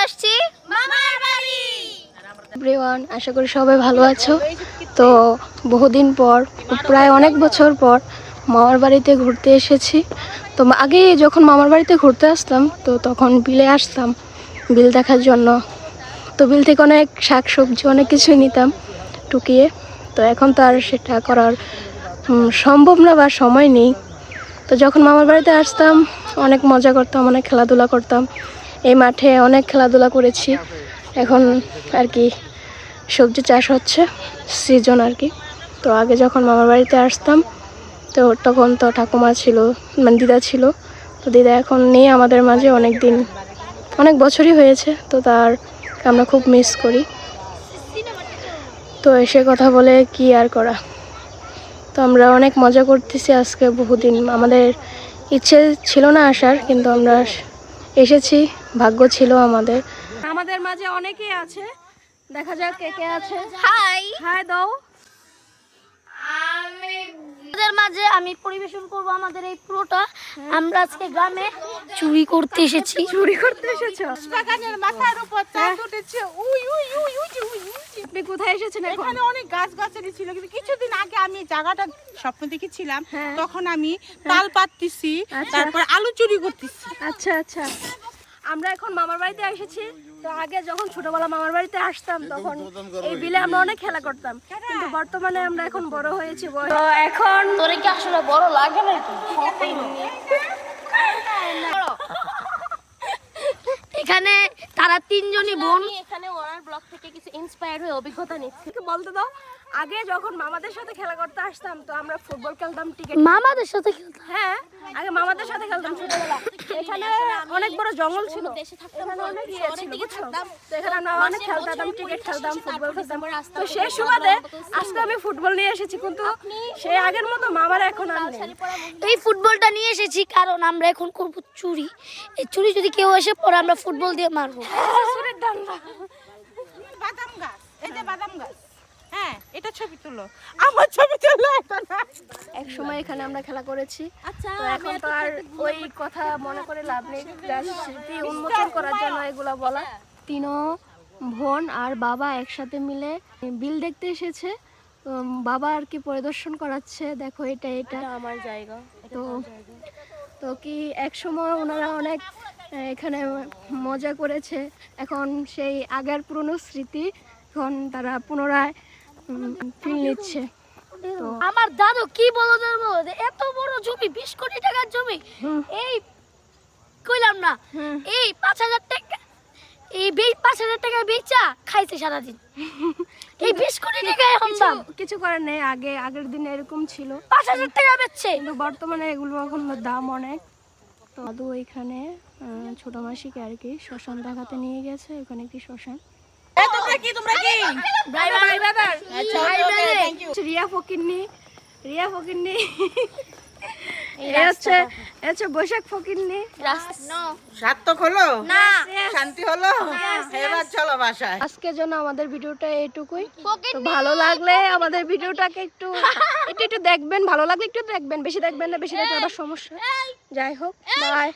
আসছি মামার বাড়ি। এভরিওয়ান, আশা করি সবাই ভালো আছো। তো বহুদিন পর, প্রায় অনেক বছর পর মামার বাড়িতে ঘুরতে এসেছি। তো আগে যখন মামার বাড়িতে ঘুরতে আসতাম তো তখন বিলে আসতাম বিল দেখার জন্য। তো বিল থেকে অনেক শাক সবজি অনেক কিছুই নিতাম টুকিয়ে। তো এখন তো আর সেটা করার সম্ভব না বা সময় নেই। তো যখন মামার বাড়িতে আসতাম অনেক মজা করতাম, অনেক খেলাধুলা করতাম। এই মাঠে অনেক খেলাধুলা করেছি। এখন আর কি সবজি চাষ হচ্ছে, সিজন আর কি। তো আগে যখন মামার বাড়িতে আসতাম তো তখন তো ঠাকুমা ছিল, মানে দিদা ছিল। তো দিদা এখন নেই আমাদের মাঝে, অনেক বছরই হয়েছে। তো তার আমরা খুব মিস করি। তো এসে কথা বলে কি আর করা। তো আমরা অনেক মজা করতেছি আজকে। বহুদিন আমাদের ইচ্ছে ছিল না আসার, কিন্তু আমরা এসেছি, ভাগ্য ছিল আমাদের। আমাদের মাঝে অনেকেই আছে, দেখা যাক কে কে আছে। হাই, হাই দাও। আমাদের মাঝে আমি পরিবেশন করব আমাদের এই পুরোটা। আমরা আজকে গ্রামে চুরি করতে এসেছি। চুরি করতে এসেছো? বাগানের মাথার উপর চাঁদ উঠেছে। We we we we we we. আপনি কোথায় এসেছেন এখন? এখানে অনেক গাছগাছালি ছিল, কিন্তু কিছুদিন আগে আমি জায়গাটা স্বপ্ন দেখেছিলাম। হ্যাঁ। তখন আমি তাল পাততেছি, আচ্ছা। তারপর আলু চুরি করতেছি। আচ্ছা আচ্ছা, আমরা এখন মামার বাড়িতে এসেছি। তো আগে যখন ছোটবেলা মামার বাড়িতে আসতাম তখন এই বিলে আমরা অনেক খেলা করতাম, কিন্তু বর্তমানে আমরা এখন বড় হয়েছি। তো এখন তোরে কি আসলে বড় লাগে না? এখানে তারা তিনজনই বোন। এখানে ওনার ব্লগ থেকে কিছু ইন্সপায়ার হয়ে অভিজ্ঞতা নিচ্ছি। বলতে দাও, আগে যখন মামাদের সাথে খেলা করতে আসতাম তো আমরা ফুটবল খেলতাম, টিকিট। মামাদের সাথে খেলতাম। হ্যাঁ, আগে মামাদের সাথে খেলতাম ছোটবেলা। এখানে অনেক বড় জঙ্গল ছিল, এখানে অনেক ইয়ে ছিল, বুঝছো? তো এখানে আমরা অনেক খেলতাম, টিকিট খেলতাম, ফুটবল খেলতাম। তো সেই সুবাদে আজকে আমি ফুটবল নিয়ে এসেছি, কিন্তু সেই আগের মতো মামারা এখন আর নেই। এই ফুটবলটা নিয়ে এসেছি কারণ আমরা এখন করব চুরি। এই চুরি যদি কেউ এসে পড়ে আমরা ফুটবল দিয়ে মারবো। সুরের ডান্ডা। বাদাম গাছ, এই যে বাদাম গাছ। হ্যাঁ, এটা ছবি তুলো, আমার ছবি তুলো এটা না। এক সময় এখানে আমরা খেলা করেছি। আচ্ছা, তো এখন তো আর ওই কথা মনে করে লাভ নেই, জাস্ট স্মৃতি উন্মোচন করার জন্য এগুলো বলা। তিনো বোন আর বাবা একসাথে মিলে বিল দেখতে এসেছে। বাবা আর কি পরিদর্শন করাচ্ছে, দেখো এটা এটা আমার জায়গা। তো তো কি এক সময় ওনারা অনেক এখানে মজা করেছে। এখন সেই আগের পুরনো স্মৃতি এখন তারা পুনরায় ফিল নিচ্ছে। তো আমার দাদু কি বলো এত বড় জমি, 20 কোটি টাকার জমি, এই কইলাম না, এই 5,000 টাকা, এই 5,000 টাকা বেচা খাইছে সারাদিন। এই 20 কোটি টাকা এখন দাম। কিছু করার নেই, আগের দিনে এরকম ছিল, 5,000 টাকা বেচছে। কিন্তু বর্তমানে এগুলো এখন দাম অনেক। তো দাদু এখানে ছোট মাসিকে আর কি শ্মশান দেখাতে নিয়ে গেছে। এখানে একটি শ্মশান। তোমরা কি বাই বাই ব্রাদার। আচ্ছা, থ্যাংক ইউ। রিয়া ফকিন্নি এই হচ্ছে বৈশাখ ফকিন্নি। সার্থক হলো না, শান্তি হলো। এবার চলো বাসায়। আজকের জন্য আমাদের ভিডিওটা এইটুকুই। তো ভালো লাগলে আমাদের ভিডিওটাকে একটু দেখবেন, ভালো লাগলে একটু দেখবেন, বেশি দেখবেন না, বেশি দেখলে আবার সমস্যা। যাই হোক, বাই।